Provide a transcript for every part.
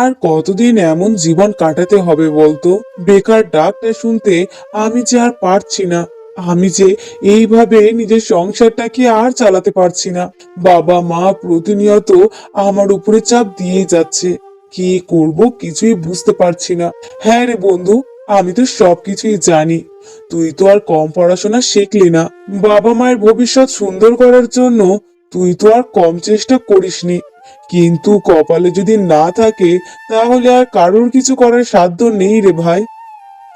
আর কতদিন এমন জীবন কাটাতে হবে বলতো? বেকার ডাকটা শুনতে আমি যে আর পারছি না। আমি যে এইভাবে নিজের সংসারটাকে আর চালাতে পারছি না। বাবা মা প্রতিনিয়ত আমার উপরে চাপ দিয়ে যাচ্ছে। কি করব কিছুই বুঝতে পারছি না। হ্যাঁ রে বন্ধু, আমি তো সবকিছুই জানি। তুই তো আর কম পড়াশোনা শিখলি না। বাবা মায়ের ভবিষ্যৎ সুন্দর করার জন্য তুই তো আর কম চেষ্টা করিসনি। কিন্তু কপালে যদি না থাকে তাহলে আর কারোর কিছু করার সাধ্য নেই রে ভাই।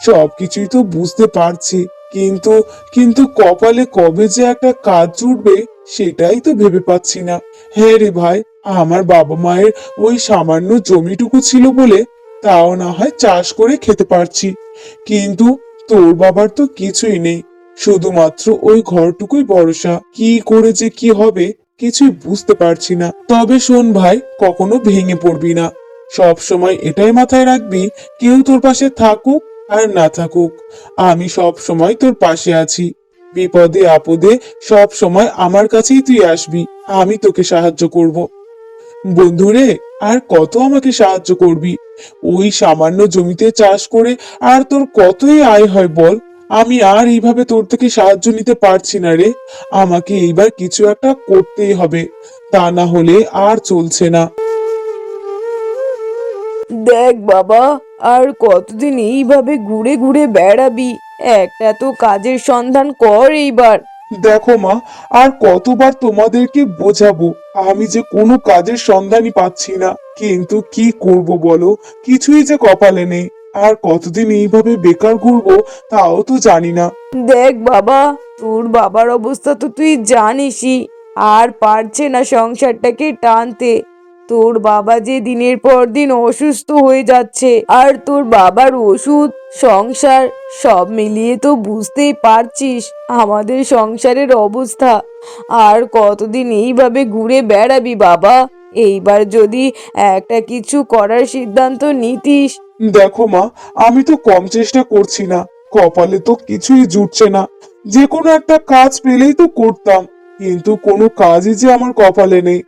সবকিছুই তো বুঝতে পারছি, কিন্তু কিন্তু কপালে কবে যে একটা কাজ জুটবে সেটাই তো ভেবে পাচ্ছি না। হ্যাঁ রে ভাই, আমার বাবা মায়ের ওই সামান্য জমিটুকু ছিল বলে তাও না হয় চাষ করে খেতে পারছি, কিন্তু তোর বাবার তো কিছুই নেই, শুধুমাত্র ওই ঘরটুকুই ভরসা। কি করে যে কি হবে কিছুই বুঝতে পারছি না। তবে শোন ভাই, কখনো ভেঙে পড়বি না। সব সময় এটাই মাথায় রাখবি, কেউ তোর পাশে থাকুক আর না থাকুক, আমি সব সময় তোর পাশে আছি। বিপদে আপদে সব সময় আমার কাছেই তুই আসবি, আমি তোকে সাহায্য করব। বন্ধুরে, আর কত আমাকে সাহায্য করবি? ওই সামান্য জমিতে চাষ করে আর তোর কতই আয় হয় বল? আমি আর এইভাবে তোর থেকে সাহায্য নিতে পারছি না রে। আমাকে এইবার কিছু একটা করতেই হবে, তা না হলে আর চলছে না। দেখ বাবা, আর কতদিন এইভাবে ঘুরে ঘুরে বেড়াবি? একটা তো কাজের সন্ধান কর এইবার। দেখো মা, আর কতবার তোমাদেরকে বোঝাবো, আমি যে কোনো কাজের সন্ধানই পাচ্ছি না। কিন্তু কি করব বলো, কিছুই যে কপালে নেই। আর কতদিন এইভাবে বেকার ঘুরবো তাও তো জানি না। দেখ বাবা, তোর বাবার অবস্থা তো তুই জানিসই। আর পারছে না সংসারটাকে টানতে। তোর বাবা যে দিনের পর দিন অসুস্থ হয়ে যাচ্ছে, আর তোর বাবার ওষুধ, সংসার সব মিলিয়ে তো বুঝতেই পারছিস আমাদের সংসারের অবস্থা। আর কতদিন এইভাবে ঘুরে বেড়াবি বাবা? এইবার যদি একটা কিছু করার সিদ্ধান্ত নিতিস। দেখো মা, আমি তো কম চেষ্টা করছি না, কপালে তো কিছুই জুটছে না। যে কোনো একটা কাজ পেলেই তো করতাম, কিন্তু কোনো কাজই যে আমার কপালে নেই।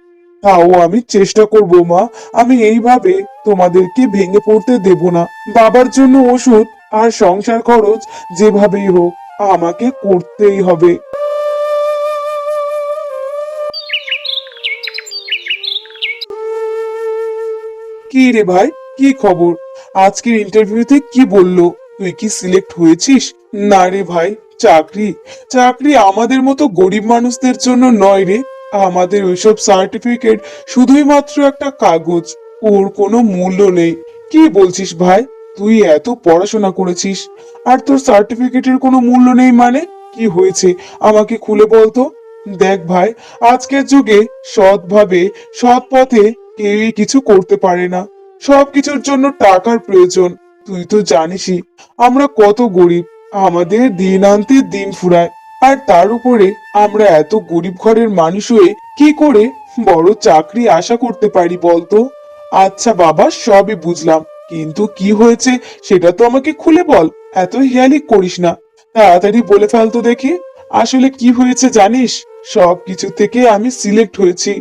তাও আমি চেষ্টা করব মা, আমি এইভাবে তোমাদেরকে ভেঙে পড়তে দেব না। বাবার জন্য ওষুধ আর সংসার খরচ যেভাবেই হোক আমাকে করতেই হবে। কি রে ভাই, কি খবর? আজকের ইন্টারভিউতে কি বললো? তুই কি সিলেক্ট হয়েছিস? না রে ভাই, চাকরি চাকরি আমাদের মতো গরিব মানুষদের জন্য নয় রে। আমাদের ওইসব সার্টিফিকেট শুধুই মাত্র একটা কাগজ, ওর কোনো মূল্য নেই। কি বলছিস ভাই? তুই এত পড়াশোনা করেছিস আর তোর সার্টিফিকেটের কোনো মূল্য নেই মানে? কি হয়েছে আমাকে খুলে বলতো। দেখ ভাই, আজকের যুগে সৎভাবে সৎ পথে কেউই কিছু করতে পারে না। সবকিছুর জন্য টাকার প্রয়োজন। তুই তো জানিসই আমরা কত গরিব, আমাদের দিন আনতে দিন ফুরায়। আর তার উপরে আমরা এত গরিব ঘরের মানুষ হয়ে কি করে বড় চাকরি আশা করতে পারি বলতো? আচ্ছা বাবা, সবই বুঝলাম, কিন্তু কি হয়েছে সেটা তো আমাকে খুলে বল। এত হেয়ালি করিস না, তাড়াতাড়ি বলে ফেলতো দেখি। আসলে কি হয়েছে জানিস? সবকিছু থেকে আমি সিলেক্ট হয়েছি,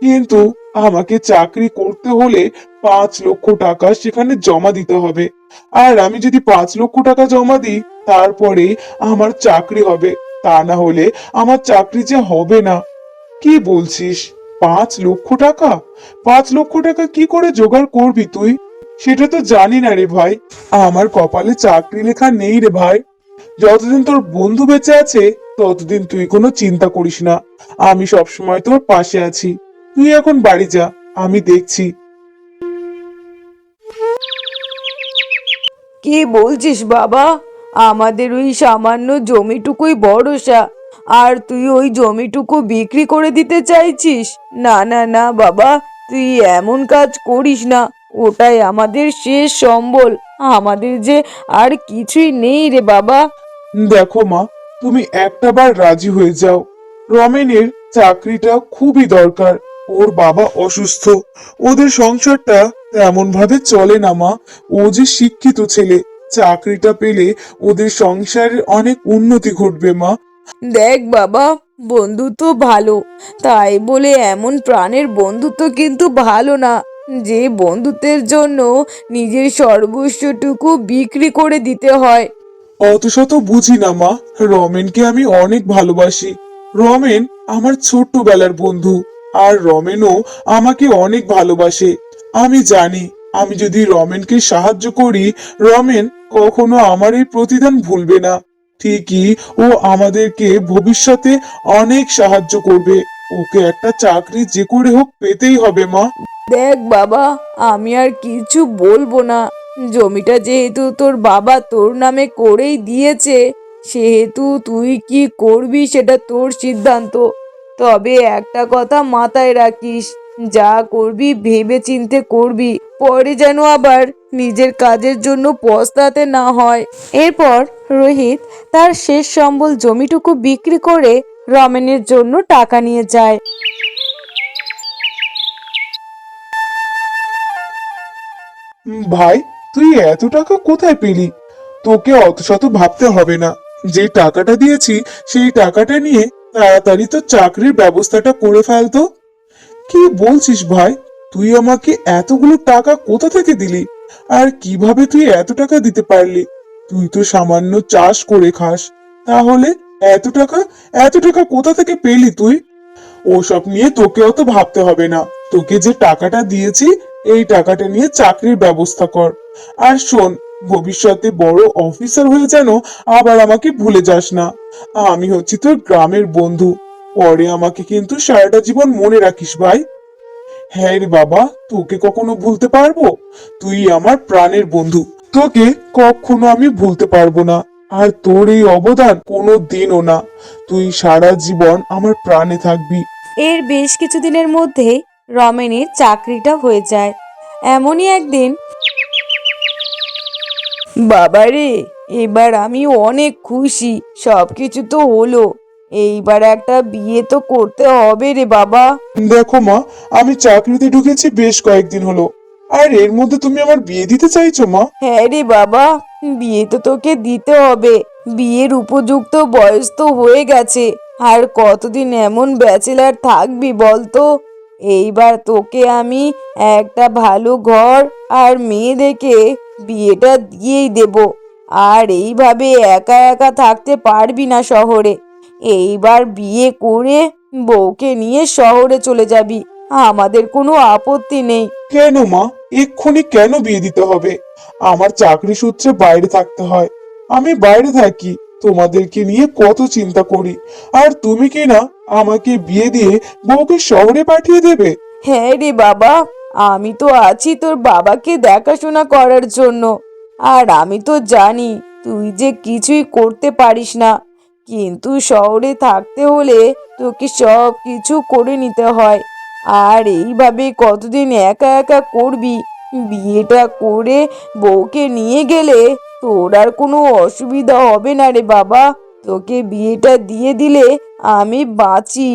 কিন্তু আমাকে চাকরি করতে হলে 5 লক্ষ টাকা সেখানে জমা দিতে হবে। আর আমি যদি 5 লক্ষ টাকা জমা দিই তারপরে আমার চাকরি হবে, তা না হলে আমার চাকরি যে হবে না। কি বলছিস? 5 লক্ষ টাকা? 5 লক্ষ টাকা কি করে জোগাড় করবি তুই? সেটা তো জানি না রে ভাই। আমার কপালে চাকরি লেখা নেই রে ভাই। যতদিন তোর বন্ধু বেঁচে আছে ততদিন তুই কোনো চিন্তা করিস না, আমি সবসময় তোর পাশে আছি। তুই এখন বাড়ি যা, আমি দেখছি। কি বলছিস বাবা? আমাদের ওই সামান্য জমিটুকুই ভরসা, আর তুই ওই জমিটুকু বিক্রি করে দিতে চাইছিস? না না না বাবা, তুই এমন কাজ করিস না। ওটাই আমাদের শেষ সম্বল। আমাদের যে আর কিছুই নেই রে বাবা। দেখো মা, তুমি একটাবার রাজি হয়ে যাও। রমেনের চাকরিটা খুবই দরকার, ওর বাবা অসুস্থ, ওদের সংসারটা তেমন ভাবে চলে না মা। ও যে শিক্ষিত ছেলে, চাকরিটা পেলে ওদের সংসারের অনেক উন্নতি ঘটবে মা। দেখ বাবা, বন্ধুত্ব ভালো, তাই বলে এমন প্রাণের বন্ধুত্ব কিন্তু ভালো না। যে বন্ধুত্বের জন্য নিজের সর্বস্বটুকু বিক্রি করে দিতে হয়। অত শত বুঝি না মা, রমেনকে আমি অনেক ভালোবাসি। রমেন আমার ছোট্টবেলার বন্ধু, আর রমেনও আমাকে অনেক ভালোবাসে। আমি জানি আমি যদি রমেনকে সাহায্য করি, রমেন কখনো আমার এই প্রতিদান ভুলবে না। ঠিকই ও আমাদেরকে ভবিষ্যতে অনেক সাহায্য করবে। ওকে একটা চাকরি যে করে হোক পেতেই হবে মা। দেখ বাবা, আমি আর কিছু বলবো না। জমিটা যেহেতু তোর বাবা তোর নামে করেই দিয়েছে, সেহেতু তুই কি করবি সেটা তোর সিদ্ধান্ত। তবে একটা কথা মাথায় রাখিস, যা করবি ভেবে চিন্তে করবি, পরে যেন আবার নিজের কাজের জন্য পস্তাতে না হয়। এরপর রোহিত তার শেষ সম্বল জমিটুকু বিক্রি করে রমেনের জন্য টাকা নিয়ে যায়। ভাই, তুই এত টাকা কোথায় পেলি? তোকে অত শত ভাবতে হবে না। যে টাকাটা দিয়েছি সেই টাকাটা নিয়ে তাড়াতাড়ি তো চাকরির ব্যবস্থাটা করে ফেলতো। কি বলছিস ভাই? তুই আমাকে এতগুলো টাকা কোথা থেকে দিলি? আর কিভাবে তুই এত টাকা দিতে পারলি? তুই তো সামান্য চাষ করে খাস, তাহলে এত টাকা কোথা থেকে পেলি তুই? ওসব নিয়ে তোকে অত ভাবতে হবে না। তোকে যে টাকাটা দিয়েছি এই টাকাটা নিয়ে চাকরির ব্যবস্থা কর। আর শোন, ভবিষ্যতে বড় অফিসার হয়ে যেন আবার আমাকে ভুলে যাস না। আমি হচ্ছি তোর গ্রামের বন্ধু। পরে আমাকে কিন্তু সারাটা জীবন মনে রাখিস ভাই। হ্যাঁ রে বাবা, তোকে কখনো ভুলতে পারবো? তুই আমার প্রাণের বন্ধু, তোকে কখনো আমি ভুলতে পারবো না। আর তোর এই অবদান কোনো দিনও না। তুই সারা জীবন আমার প্রাণে থাকবি। এর বেশ কিছুদিনের মধ্যে রমেনের চাকরিটা হয়ে যায়। এমনই একদিন, বাবারে, এবার আমি অনেক খুশি। সবকিছু তো হলো, এইবার একটা বিয়ে তো করতে হবে রে বাবা। দেখো মা, আমি চাকরিতে ঢুকেছি বেশ কয়েকদিন হলো, আর এর মধ্যে তুমি আমার বিয়ে দিতে চাইছো মা? হ্যাঁ রে বাবা, বিয়ে তো তোকে দিতে হবে। বিয়ের উপযুক্ত বয়স তো হয়ে গেছে। আর কতদিন এমন ব্যাচেলার থাকবি বলতো? এইবার তোকে আমি একটা ভালো ঘর আর মেয়ে দেখে বিয়েটা দিয়েই দেব। আর এইভাবে একা একা থাকতে পারবি না শহরে। এইবার বিয়ে করে বউকে নিয়ে শহরে চলে যাবি, আমাদের কোনো আপত্তি নেই। কেন মা, এক্ষুনি কেন বিয়ে দিতে হবে? আমার চাকরি সূত্রে বাইরে থাকতে হয়। আমি বাইরে থাকি, তোমাদেরকে নিয়ে কত চিন্তা করি। আর তুমি কি না আমাকে বিয়ে দিয়ে বউকে শহরে পাঠিয়ে দেবে? হ্যাঁ রে বাবা, আমি তো আছি তোর বাবাকে দেখাশোনা করার জন্য। আর আমি তো জানি তুই যে কিছুই করতে পারিস না, কিন্তু শহরে থাকতে হলে তোকে সব কিছু করে নিতে হয়। আর এইভাবে কতদিন একা একা করবি? বিয়েটা করে বউকে নিয়ে গেলে তোর আর কোনো অসুবিধা হবে না রে বাবা। তোকে বিয়েটা দিয়ে দিলে আমি বাঁচি।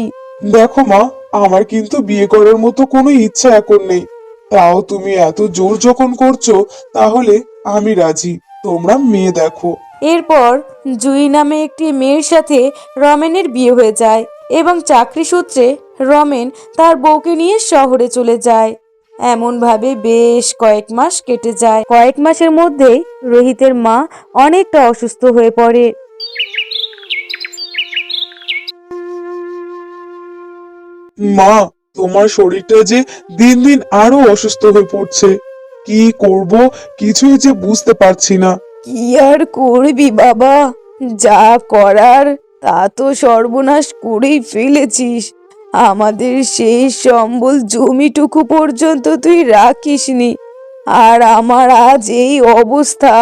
দেখো মা, আমার কিন্তু বিয়ে করার মতো কোনো ইচ্ছা এখন নেই। তাও তুমি এত জোর যখন করছো, তাহলে আমি রাজি। তোমরা মেয়ে দেখো। এরপর জুই নামে একটি মেয়ের সাথে রমেনের বিয়ে হয়ে যায় এবং চাকরি সূত্রে রমেন তার বউকে নিয়ে শহরে চলে যায়। এমনভাবে বেশ কয়েক মাস কেটে যায়। কয়েক মাসের মধ্যেই রোহিতের মা অনেকটা অসুস্থ হয়ে পড়ে। মা, তোমার শরীরটা যে দিন দিন আরো অসুস্থ হয়ে পড়ছে। কি করব কিছুই যে বুঝতে পারছি না। কি আর করবি বাবা, যা করার তা তো সর্বনাশ করেই ফেলেছিস। আমাদের সেই সম্বল জমিটুকু পর্যন্ত তুই রাখিসনি। আর আমার আজ এই অবস্থা।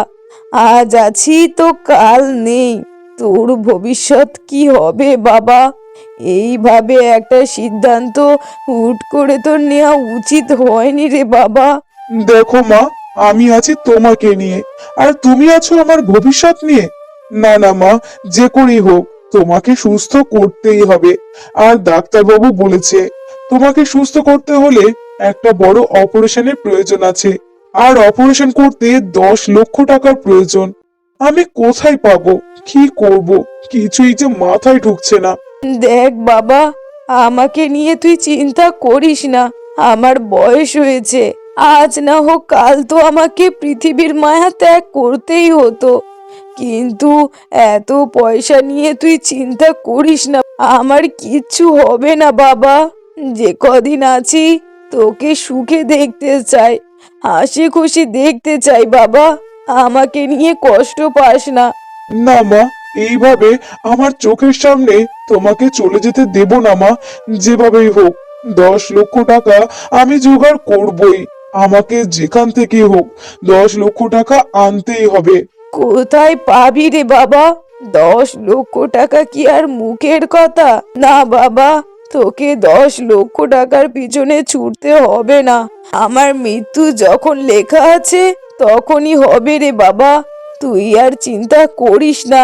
আজ আছি তো কাল নেই। তোর ভবিষ্যৎ কি হবে বাবা? এইভাবে একটা সিদ্ধান্ত হুট করে তোর নেওয়া উচিত হয়নি রে বাবা। দেখো মা, আমি আছি তোমাকে নিয়ে, আর তুমি আছো আমার ভবিষ্যৎ নিয়ে। না না মা, যে করেই হোক তোমাকে সুস্থ করতেই হবে। আর ডাক্তারবাবু বলেছে তোমাকে সুস্থ করতে হলে একটা বড় অপারেশনের প্রয়োজন আছে। আর অপারেশন করতে 10 লক্ষ টাকার প্রয়োজন। আমি কোথায় পাবো? কি করব? কিছুই যে মাথায় ঢুকছে না। দেখ বাবা, আমাকে নিয়ে তুই চিন্তা করিস না। আমার বয়স হয়েছে, আজ না হোক কাল তো আমাকে পৃথিবীর মায়া ত্যাগ করতেই হতো, কিন্তু এত পয়সা নিয়ে তুই চিন্তা করিস না, আমার কিচ্ছু হবে না বাবা। যে কদিন আছি তোকে সুখে দেখতে চাই, হাসি খুশি দেখতে চাই বাবা, আমাকে নিয়ে কষ্ট পাস না। না মা, এইভাবে আমার চোখের সামনে তোমাকে চলে যেতে দেব না মা। যেভাবেই হোক 10 লক্ষ টাকা আমি জোগাড় করবই। আমাকে যেখান থেকে হোক 10 লক্ষ টাকা আনতেই হবে। কোথায় পাবি রে বাবা? 10 লক্ষ টাকা কি আর মুখের কথা? না বাবা, তোকে 10 লক্ষ টাকার পিছনে ছুটতে হবে না। আমার মৃত্যু যখন লেখা আছে তখনই হবে রে বাবা। তুই আর চিন্তা করিস না।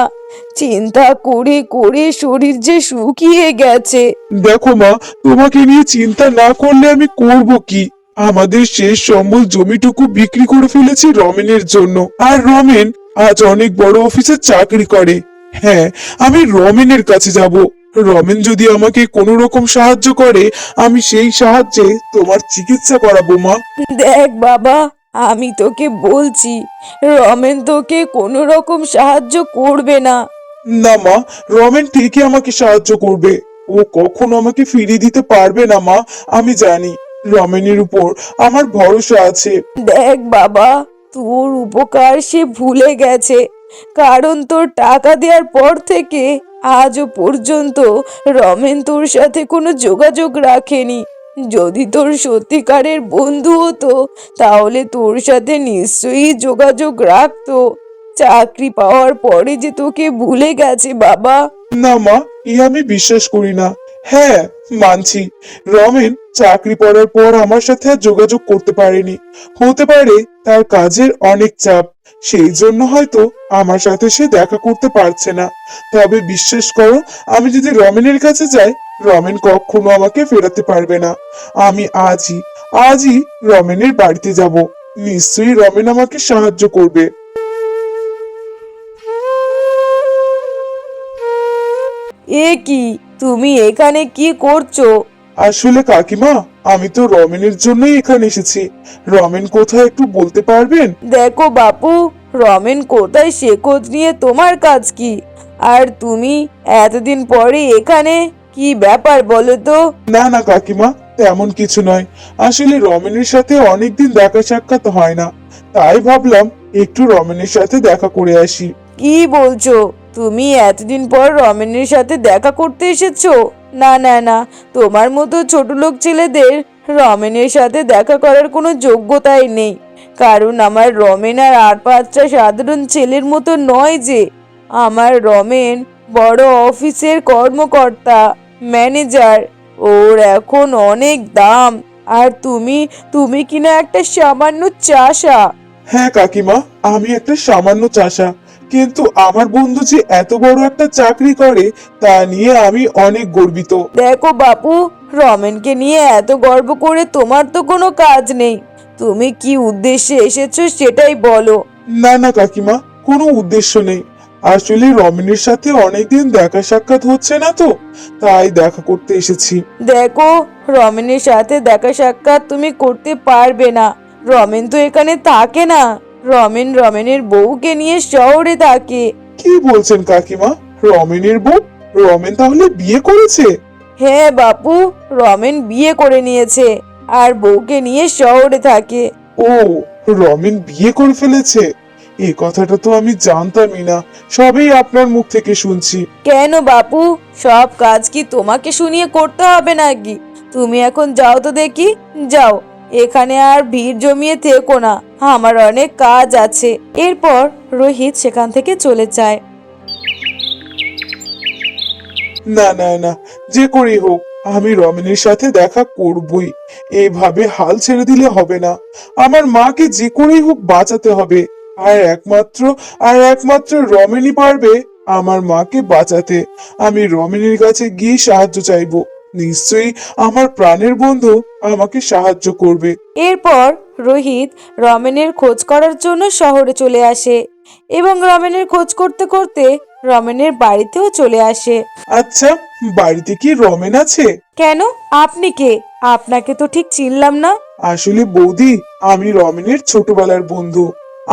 চিন্তা করে করে শরীর যে শুকিয়ে গেছে। দেখো মা, তোমাকে নিয়ে চিন্তা না করলে আমি করব কি? আমাদের শেষ সম্বল জমিটুকু বিক্রি করে ফেলেছি রমেনের জন্য। আর রমেন আজ অনেক বড় অফিসে চাকরি করে। হ্যাঁ, আমি রমেনের কাছে যাব। রমেন যদি আমাকে কোনো রকম সাহায্য করে, আমি সেই সাহায্যে তোমার চিকিৎসা করাবো মা। দেখ বাবা, আমি তোকে বলছি, রমেন তোকে কোনো রকম সাহায্য করবে না। না মা, রমেন ঠিকই আমাকে সাহায্য করবে। ও কখনো আমাকে ফিরিয়ে দিতে পারবে না মা। আমি জানি রমেনের উপর আমার ভরসা আছে। দেখ বাবা, তোর উপকার সে ভুলে গেছে, কারণ তোর টাকা দেওয়ার পর থেকে আজও পর্যন্ত রমেন তোর সাথে কোনো যোগাযোগ রাখেনি। যদি তোর সত্যিকারের বন্ধু হতো তাহলে তোর সাথে নিশ্চয়ই যোগাযোগ রাখতো। চাকরি পাওয়ার পরে যে তোকে ভুলে গেছে বাবা। না মা, আমি বিশ্বাস করি না। হ্যাঁ, মানছি রমেন চাকরি পাওয়ার পর আমার সাথে আর যোগাযোগ করতে পারেনি। হতে পারে তার কাজের অনেক চাপ, সেই জন্য হয়তো আমার সাথে সে দেখা করতে পারছে না। তবে বিশ্বাস করো, আমি যদি রমেনের কাছে যাই, রমেন কখনো আমাকে ফেরাতে পারবে না। আমি আজই আজই রমেনের বাড়িতে যাব। নিশ্চয়ই রমেন আমাকে সাহায্য করবে। এ কি, তুমি এখানে কি করছো? আসলে কাকিমা, আমি তো রমেনের জন্যই এখানে এসেছি। রমেন কোথায় একটু বলতে পারবেন? দেখো বাপু, রমেন কোথায় সে খোঁজ নিয়ে তোমার কাজ কি? আর তুমি এতদিন পরে এখানে, কি ব্যাপার বলো তো? না না কাকিমা, তেমন কিছু নয়। আসলে রমেনের সাথে অনেকদিন দেখা সাক্ষাৎ হয় না, তাই ভাবলাম একটু রমেনের সাথে দেখা করে আসি। কি বলছো? তুমি এতদিন পর রমেনের সাথে দেখা করতে এসেছো? না না না, তোমার মতো ছোট লোক ছেলেদের রমেনের সাথে দেখা করার কোনো যোগ্যতাই নেই। কারণ আমার রমেন আর 5টা সাধারণ ছেলের মতো নয় যে। আমার রমেন বড় অফিসের কর্মকর্তা, ম্যানেজার। ওর এখন অনেক দাম। আর তুমি তুমি কিনা একটা সামান্য চাষা। হ্যাঁ কাকিমা, আমি একটা সামান্য চাষা, কিন্তু আমার বন্ধু যে এত বড় একটা চাকরি করে তা নিয়ে আমি অনেক গর্বিত। দেখো বাপু, রমেনকে নিয়ে এত গর্ব করে তোমার তো কোনো কাজ নেই। তুমি কি উদ্দেশ্যে এসেছো সেটাই বলো। না না কাকিমা, কোনো উদ্দেশ্য নেই। আসলে রমেনের সাথে অনেকদিন দেখা সাক্ষাৎ হচ্ছে না তো, তাই দেখা করতে এসেছি। দেখো, রমেনের সাথে দেখা সাক্ষাৎ তুমি করতে পারবে না। রমেন তো এখানে থাকে না। রমেন রমেনের বউকে নিয়ে শহরে থাকে। কি বলছেন কাকিমা? রমেনের বউ? রমেন তাহলে বিয়ে করেছে? হ্যাঁ বাপু, রমেন বিয়ে করে নিয়েছে আর বউকে নিয়ে শহরে থাকে। ও, রমেন বিয়ে করে ফেলেছে? এই কথাটা তো আমি জানতামই না, সবই আপনার মুখ থেকে শুনছি। কেন বাপু, সব কাজ কি তোমাকে শুনিয়ে করতে হবে নাকি? তুমি এখন যাও তো দেখি, যাও। এখানে আর ভিড় জমিয়ে থেকো না, আমার অনেক কাজ আছে। এরপর রোহিত সেখান থেকে চলে যায়। না না না, যে করেই হোক আমি রমেনের সাথে দেখা করবই। এইভাবে হাল ছেড়ে দিলে হবে না। আমার মাকে যে করেই হোক বাঁচাতে হবে। আর একমাত্র রমেনই পারবে আমার মাকে বাঁচাতে। আমি রমেনের কাছে গিয়ে সাহায্য চাইবো। নিশ্চয়ই আমার প্রাণের বন্ধু আমাকে সাহায্য করবে। এরপর রোহিত রমেনের খোঁজ করার জন্য শহরে চলে আসে এবং রমেনের খোঁজ করতে করতে রমেনের বাড়িতেও চলে আসে। আচ্ছা, বাড়িতে কি রমেন আছে? কেন, আপনি কে? আপনাকে তো ঠিক চিনলাম না। আসলে বৌদি, আমি রমেনের ছোটবেলার বন্ধু।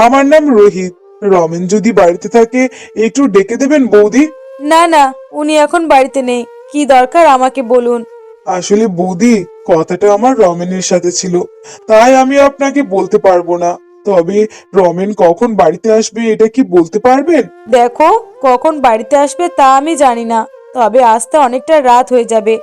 আমার নাম রোহিত। রমেন যদি বাড়িতে থাকে একটু ডেকে দেবেন বৌদি। না না, উনি এখন বাড়িতে নেই। কি দরকার আমাকে বলুন। আসলে বৌদি, কথাটা আমার রমেনের সাথে ছিল, তাই আমি আপনাকে বলতে পারবো না। তবে রমেন কখন বাড়িতে আসবে এটা কি বলতে পারবেন? দেখো, কখন বাড়িতে আসবে তা আমি জানি না, তবে আসতে অনেকটা রাত হয়ে যাবে।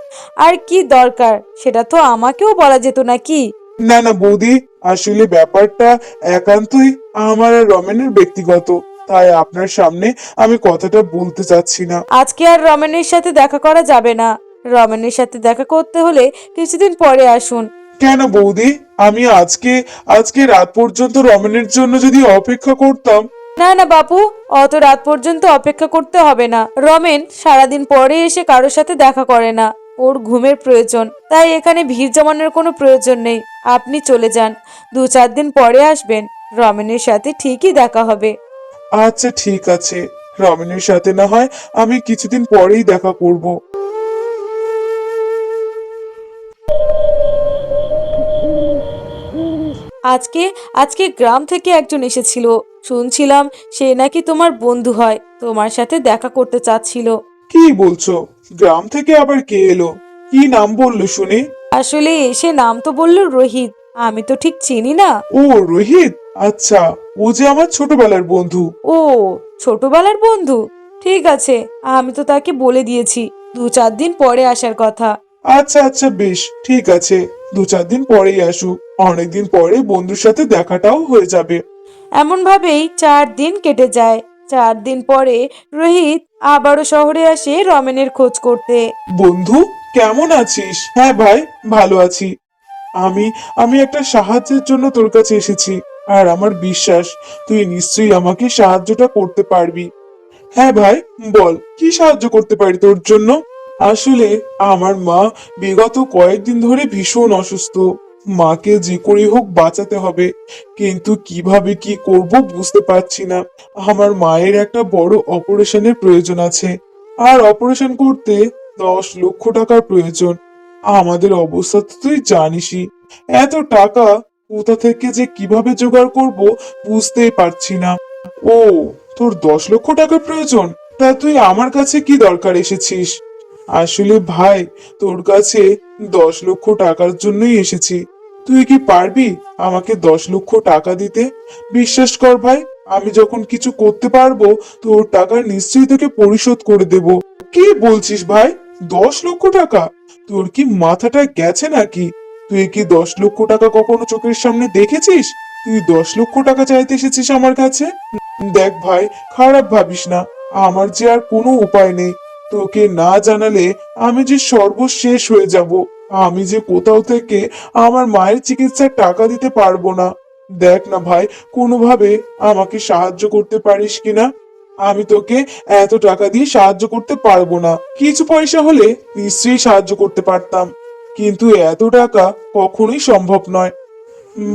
আর কি দরকার সেটা তো আমাকেও বলা যেত নাকি? না না বৌদি, আসলে ব্যাপারটা একান্তই আমার আর রমেনের ব্যক্তিগত, তাই আপনার সামনে আমি কথাটা বলতে চাচ্ছি না। আজকে আর রমেনের সাথে দেখা করা যাবে না। রমেনের সাথে দেখা করতে হলে কিছুদিন পরে আসুন। কেন বৌদি? আমি আজকে আজকে রাত পর্যন্ত রমেনের জন্য যদি অপেক্ষা করতাম। না না বাপু, অত রাত পর্যন্ত অপেক্ষা করতে হবে না। রমেন সারাদিন পরে এসে কারোর সাথে দেখা করে না। ওর ঘুমের প্রয়োজন, তাই এখানে ভিড় জমানোর কোনো প্রয়োজন নেই। আপনি চলে যান, 2-4 দিন পরে আসবেন। রমেনের সাথে ঠিকই দেখা হবে। আচ্ছা ঠিক আছে, রমেনের সাথে না হয় আমি কিছুদিন পরেই দেখা করব। আজকে আজকে গ্রাম থেকে একজন এসেছিল। শুনছিলাম সে নাকি তোমার বন্ধু হয়, তোমার সাথে দেখা করতে চাচ্ছিল। কি বলছো? গ্রাম থেকে আবার কে এলো? কি নাম বললো শুনি? আসলে সে নাম তো বললো রোহিত। আমি তো ঠিক চিনি না। ও, রোহিত। আচ্ছা, ও যে আমার ছোটবেলার বন্ধু। ও, ছোটবেলার বন্ধু। ঠিক আছে, আমি তো তাকে বলে দিয়েছি 2-4 দিন পরে আসার কথা। আচ্ছা আচ্ছা, বেশ ঠিক আছে, 2-4 দিন পরেই আসুক। অনেকদিন পরে বন্ধুর সাথে দেখাটাও হয়ে যাবে। এমন ভাবেই 4 দিন কেটে যায়। 4 দিন পরে রোহিত আবারও শহরে আসে রমেনের খোঁজ করতে। বন্ধু, কেমন আছিস? হ্যাঁ ভাই, ভালো আছি। আমি আমি একটা সাহায্যের জন্য তোর কাছে এসেছি, আর আমার বিশ্বাস তুই নিশ্চয়ই আমাকে সাহায্যটা করতে পারবি। হ্যাঁ ভাই, বল কি সাহায্য করতে পারি তোর জন্য। আসলে আমার মা বিগত কয়েকদিন ধরে ভীষণ অসুস্থ। মাকে যে করে হোক বাঁচাতে হবে, কিন্তু কিভাবে কি করব বুঝতে পারছি না। আমার মায়ের একটা বড় অপারেশনের প্রয়োজন আছে, আর অপারেশন করতে 10 লক্ষ টাকার প্রয়োজন। আমাদের অবস্থা তো তুই জানিসই। এত টাকা কোথা থেকে যে কিভাবে জোগাড় করব বুঝতেই পারছি না। ও, তোর 10 লক্ষ টাকার প্রয়োজন? তা তুই আমার কাছে কি দরকার এসেছিস? আসলে ভাই, তোর কাছে 10 লক্ষ টাকার জন্যই এসেছি। তুই কি পারবি আমাকে 10 লক্ষ টাকা দিতে? বিশ্বাস কর ভাই, আমি যখন কিছু করতে পারবো তোর টাকা নিশ্চয়ই তোকে পরিশোধ করে দেব। কি বলছিস ভাই? 10 লক্ষ টাকা? তোর কি মাথাটা গেছে নাকি? তুই কি 10 লক্ষ টাকা কখনো চোখের সামনে দেখেছিস? তুই 10 লক্ষ টাকা চাইতে এসেছিস আমার কাছে? দেখ ভাই, খারাপ ভাবিস না। আমার যে আর কোনো উপায় নেই। তোকে না জানালে আমি যে সর্বশেষ হয়ে যাব। আমি যে কোথাও থেকে আমার মায়ের চিকিৎসার টাকা দিতে পারবো না। দেখ না ভাই, কোনোভাবে আমাকে সাহায্য করতে পারিস কিনা। আমি তোকে এত টাকা দিয়ে সাহায্য করতে পারবো না। কিছু পয়সা হলে নিশ্চয়ই সাহায্য করতে পারতাম, কিন্তু এত টাকা কখনোই সম্ভব নয়।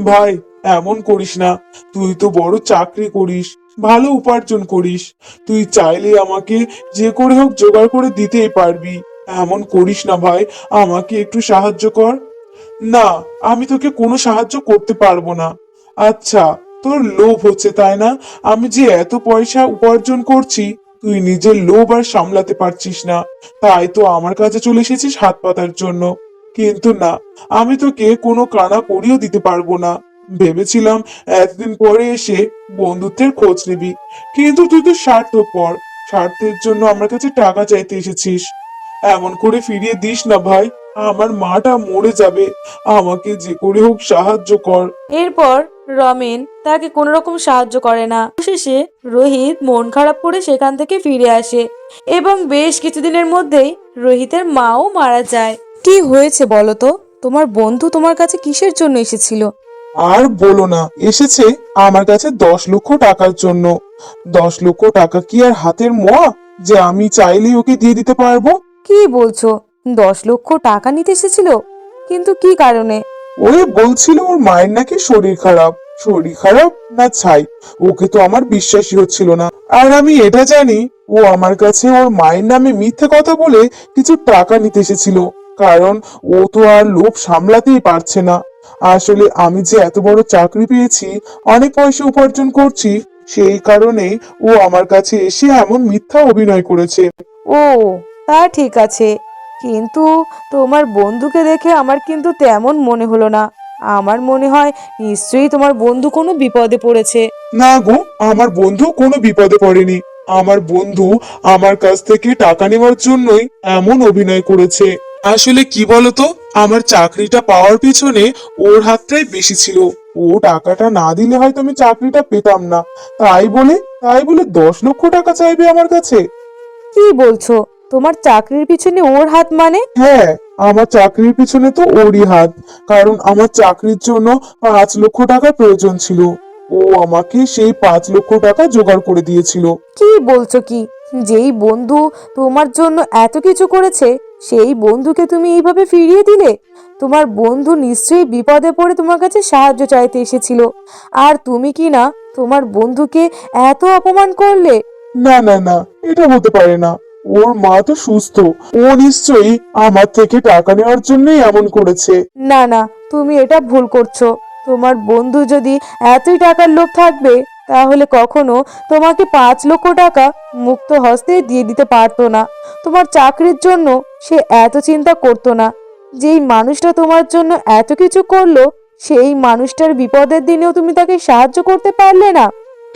ভাই, এমন করিস না। তুই তো বড় চাকরি করিস, ভালো উপার্জন করিস। তুই চাইলে আমাকে যে করে হোক জোগাড় করে দিতেই পারবি। এমন করিস না ভাই, আমাকে একটু সাহায্য কর। না, আমি তোকে কোনো সাহায্য করতে পারবো না। আচ্ছা, তোর লোভ হচ্ছে তাই না? আমি যে এত পয়সা উপার্জন করছি, তুই নিজের লোভ আর সামলাতে পারছিস না, তাই তো আমার কাছে চলে এসেছিস হাত পাতার জন্য। কিন্তু না, আমি তোকে কোনো কানা করিও দিতে পারবো না। ভেবেছিলাম এতদিন পরে এসে বন্ধুত্বের খোঁজ নিবি, কিন্তু তুই তো স্বার্থপর। স্বার্থের জন্য আমার কাছে টাকা চাইতে এসেছিস। এমন করে ফিরিয়ে দিস না ভাই, আমার মাটা মরে যাবে। আমাকে যে করে হোক সাহায্য কর। এরপর রমেন তাকে কোনো রকম সাহায্য করে না। শেষে রোহিত মন খারাপ করে সেখান থেকে ফিরে আসে এবং বেশ কিছুদিনের মধ্যেই রোহিতের মাও মারা যায়। কি হয়েছে বলো তো? তোমার বন্ধু তোমার কাছে কিসের জন্য এসেছিল? আর বলো না, এসেছে আমার কাছে 10 লক্ষ টাকার জন্য। 10 লক্ষ টাকা কি আর হাতের মোয়া যে আমি চাইলেই ওকে দিয়ে দিতে পারবো? কি বলছো? 10 লক্ষ টাকা নিতে এসেছিল? কিন্তু কি কারণে? ওই বলছিল ওর মায়ের নাকি শরীর খারাপ। শরীর খারাপ না ছাই, ওকে তো আমার বিশ্বাসই হচ্ছিল না। আর আমি এটা জানি ও আমার কাছে ওর মায়ের নামে মিথ্যে কথা বলে কিছু টাকা নিতে এসেছিল, কারণ ও তো আর লোভ সামলাতেই পারছে না। আসলে আমি যে এত বড় চাকরি পেয়েছি, অনেক পয়সা উপার্জন করছি, সেই কারণে ও আমার কাছে এসে এমন মিথ্যা অভিনয় করেছে। ও, তা ঠিক আছে, কিন্তু তোমার বন্ধুকে দেখে আমার কিন্তু তেমন মনে হলো না। আমার মনে হয় নিশ্চয়ই তোমার বন্ধু কোনো বিপদে পড়েছে। না গো, আমার বন্ধু কোনো বিপদে পড়েনি। আমার বন্ধু আমার কাছ থেকে টাকা নেওয়ার জন্যই এমন অভিনয় করেছে। আসলে কি বলতো, আমার চাকরিটা পাওয়ার পিছনে ওর হাতটাই বেশি ছিল। ও টাকাটা না দিলে হয়তো আমি চাকরিটা পেতাম না। তাই বলে 10 লক্ষ টাকা চাইবে আমার কাছে। কি বলছো? তোমার চাকরির পিছনে ওর হাত মানে? হ্যাঁ, আমার চাকরির পিছনে তো ওরই হাত। কারণ আমার চাকরির জন্য 5 লক্ষ টাকা প্রয়োজন ছিল। ও আমাকে সেই 5 লক্ষ টাকা জোগাড় করে দিয়েছিল। কি বলছো কি? যেই বন্ধু তোমার জন্য এত কিছু করেছে, সেই বন্ধুকে তুমি এইভাবে ফিরিয়ে দিলে? তোমার বন্ধু নিশ্চয়ই বিপদে পড়ে তোমার কাছে সাহায্য চাইতে এসেছিল, আর তুমি কি না তোমার বন্ধুকে এত অপমান করলে? না না না, এটা হতে পারে না। ওর মা তো সুস্থ। ও নিশ্চয়ই আমার থেকে টাকা নেওয়ার জন্যই এমন করেছে। না না, তুমি এটা ভুল করছো। তোমার বন্ধু যদি এতই টাকার লোভ থাকবে, তাহলে কখনো তোমাকে 5 লক্ষ টাকা মুক্ত হস্তে দিয়ে দিতে পারতো না। তোমার চাকরির জন্য সে এত চিন্তা করতো না। যেই মানুষটা তোমার জন্য এত কিছু করলো, সেই মানুষটার বিপদের দিনেও তুমি তাকে সাহায্য করতে পারলে না।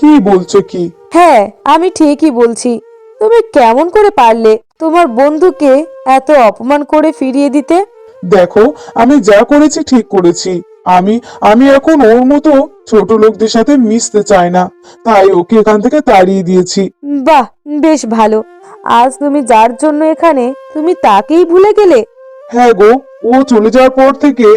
কি বলছো কি? হ্যাঁ, আমি ঠিকই বলছি। তুমি কেমন করে পারলে তোমার বন্ধুকে এত অপমান করে ফিরিয়ে দিতে? দেখো, আমি যা করেছি ঠিক করেছি। আমি আমি এখন ওর মতো ছোট লোকদের সাথে মিশতে চাই না। তাই ওকে এখান থেকে তাড়িয়ে দিয়েছি। বাহ, বেশ ভালো। আজ তুমি যার জন্য এখানে, তুমি তাকেই ভুলে গেলে? হ্যাঁ গো, ও চলে যাওয়ার পর থেকে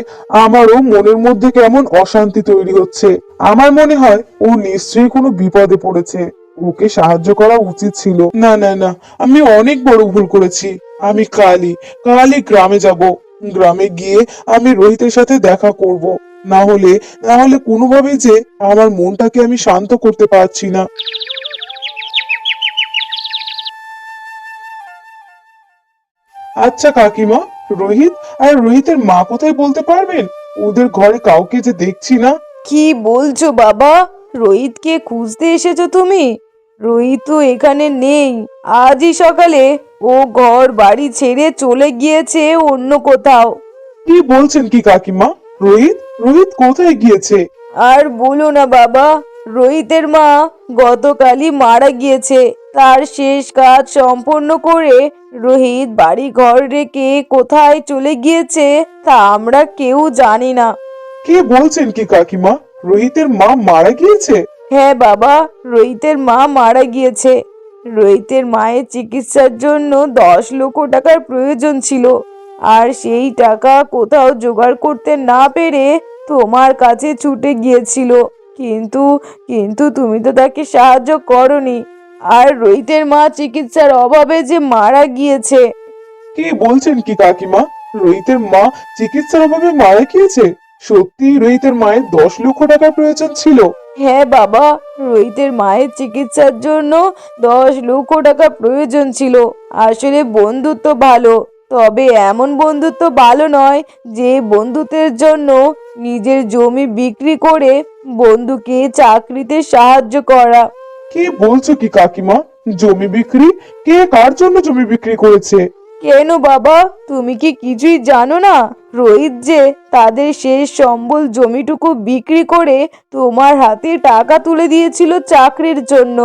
আমারও মনের মধ্যে কেমন অশান্তি তৈরি হচ্ছে। আমার মনে হয় ও নিশ্চয়ই কোনো বিপদে পড়েছে। ওকে সাহায্য করা উচিত ছিল। না না না, আমি অনেক বড় ভুল করেছি। আমি কালই কালই গ্রামে যাব। গ্রামে গিয়ে আমি রোহিতের সাথে দেখা করব। না হলে কোনোভাবেই যে আমার মনটাকে আমি শান্ত করতে পারছি না। আচ্ছা কাকিমা, রোহিত আর রোহিতের মা কোথায় বলতে পারবেন? ওদের ঘরে কাউকে যে দেখছি না। কি বলছো বাবা? রোহিতকে খুঁজতে এসেছো তুমি? রোহিত তো এখানে নেই। আজই সকালে ও ঘর বাড়ি ছেড়ে চলে গিয়েছে অন্য কোথাও। কি বলছেন কি কাকিমা? রোহিত রোহিত কোথায় গিয়েছে? আর বলো না বাবা, রোহিতের মা গতকালই মারা গিয়েছে। তার শেষ কাজ সম্পন্ন করে রোহিত বাড়ি ঘর রেখে কোথায় চলে গিয়েছে তা আমরা কেউ জানি না। কি বলছেন কি কাকিমা? রোহিতের মা মারা গিয়েছে? হ্যাঁ বাবা, রোহিতের মা মারা গিয়েছে। রোহিতের মায়ের চিকিৎসার জন্য 10 লক্ষ টাকার প্রয়োজন ছিল, আর সেই টাকা কোথাও জোগাড় করতে না পেরে তোমার কাছে ছুটে গিয়েছিল। কিন্তু কিন্তু তুমি তো তাকে সাহায্য করনি, আর রোহিতের মা চিকিৎসার অভাবে যে মারা গিয়েছে। কি বলছেন কি কাকিমা? রোহিতের মা চিকিৎসার অভাবে মারা গিয়েছে? সত্যি রোহিতের মায়ের 10 লক্ষ টাকার প্রয়োজন ছিল? হ্যাঁ বাবা, রোহিতের মায়ের চিকিৎসার জন্য 10 লক্ষ টাকা প্রয়োজন ছিল। আসলে বন্ধুত্ব ভালো, তবে এমন বন্ধুত্ব ভালো নয় যে বন্ধুত্বের জন্য নিজের জমি বিক্রি করে বন্ধুকে চাকরিতে সাহায্য করা। কি বলছো কি কাকিমা? জমি বিক্রি? কে কার জন্য জমি বিক্রি করেছে? কেন বাবা, তুমি কি কিছুই জানো না? রোহিত যে তাদের শেষ সম্বল জমিটুকু বিক্রি করে তোমার হাতে টাকা তুলে দিয়েছিল চাকরির জন্য,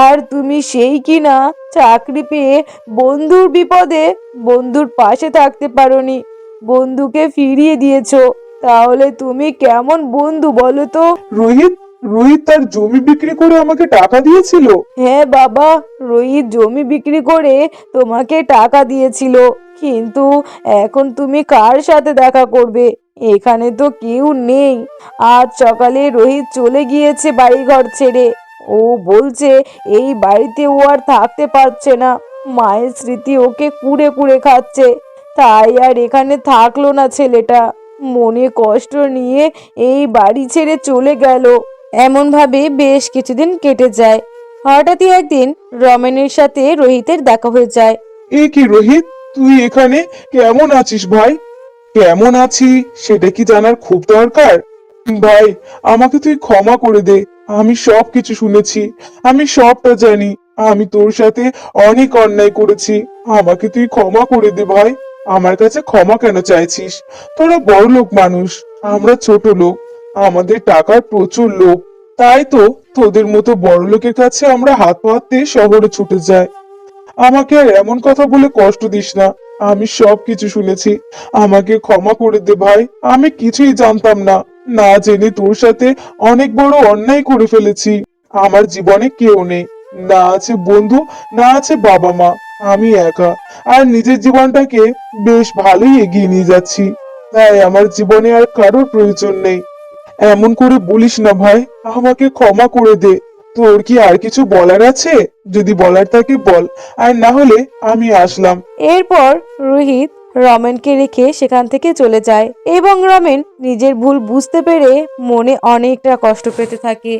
আর তুমি সেই কিনা চাকরি পেয়ে বন্ধুর বিপদে বন্ধুর পাশে থাকতে পারোনি, বন্ধুকে ফিরিয়ে দিয়েছো। তাহলে তুমি কেমন বন্ধু বলো তো? রোহিত রোহিত তার জমি বিক্রি করে আমাকে টাকা দিয়েছিল? হ্যাঁ বাবা, রোহিত জমি বিক্রি করে তোমাকে টাকা দিয়েছিল। কিন্তু এখন তুমি কার সাথে দেখা করবে? এখানে তো কেউ নেই। আজ সকালে রোহিত চলে গিয়েছে বাড়িঘর ছেড়ে। ও বলছে এই বাড়িতে ও আর থাকতে পারছে না। মায়ের স্মৃতি ওকে কুড়ে কুড়ে খাচ্ছে। তাই আর এখানে থাকলো না ছেলেটা। মনে কষ্ট নিয়ে এই বাড়ি ছেড়ে চলে গেল। এমন ভাবে বেশ কিছুদিন কেটে যায়। হঠাৎই একদিন রমেনের সাথে রোহিতের দেখা হয়ে যায়। এ কি রোহিত, তুই এখানে? কেমন আছিস ভাই? কেমন আছি সেটা কি জানার খুব দরকার? ভাই, আমাকে তুই ক্ষমা করে দে। আমি সব কিছু শুনেছি, আমি সবটা জানি। আমি তোর সাথে অনেক অন্যায় করেছি। আমাকে তুই ক্ষমা করে দে ভাই। আমার কাছে ক্ষমা কেন চাইছিস? তোরা বড়লোক মানুষ, আমরা ছোট লোক। আমাদের টাকার প্রচুর লোভ, তাই তো তোদের মতো বড়লোকের কাছে আমরা হাত পাততে শহরে ছুটে যাই। আমাকে আর এমন কথা বলে কষ্ট দিস না। আমি সব কিছু শুনেছি। আমাকে ক্ষমা করে দে ভাই। আমি কিছুই জানতাম না। না জেনে তোর সাথে অনেক বড় অন্যায় করে ফেলেছি। আমার জীবনে কেউ নেই, না আছে বন্ধু, না আছে বাবা মা। আমি একা, আর নিজের জীবনটাকে বেশ ভালোই এগিয়ে নিয়ে যাচ্ছি। তাই আমার জীবনে আর কারোর প্রয়োজন নেই। এমন করে বলিস না ভাই, আমাকে ক্ষমা করে দে। তোর কি আর কিছু বলার আছে? যদি বলার থাকে বল, আর না হলে আমি আসলাম। এরপর রোহিত রমেনকে রেখে সেখান থেকে চলে যায় এবং রমেন নিজের ভুল বুঝতে পেরে মনে অনেকটা কষ্ট পেতে থাকে।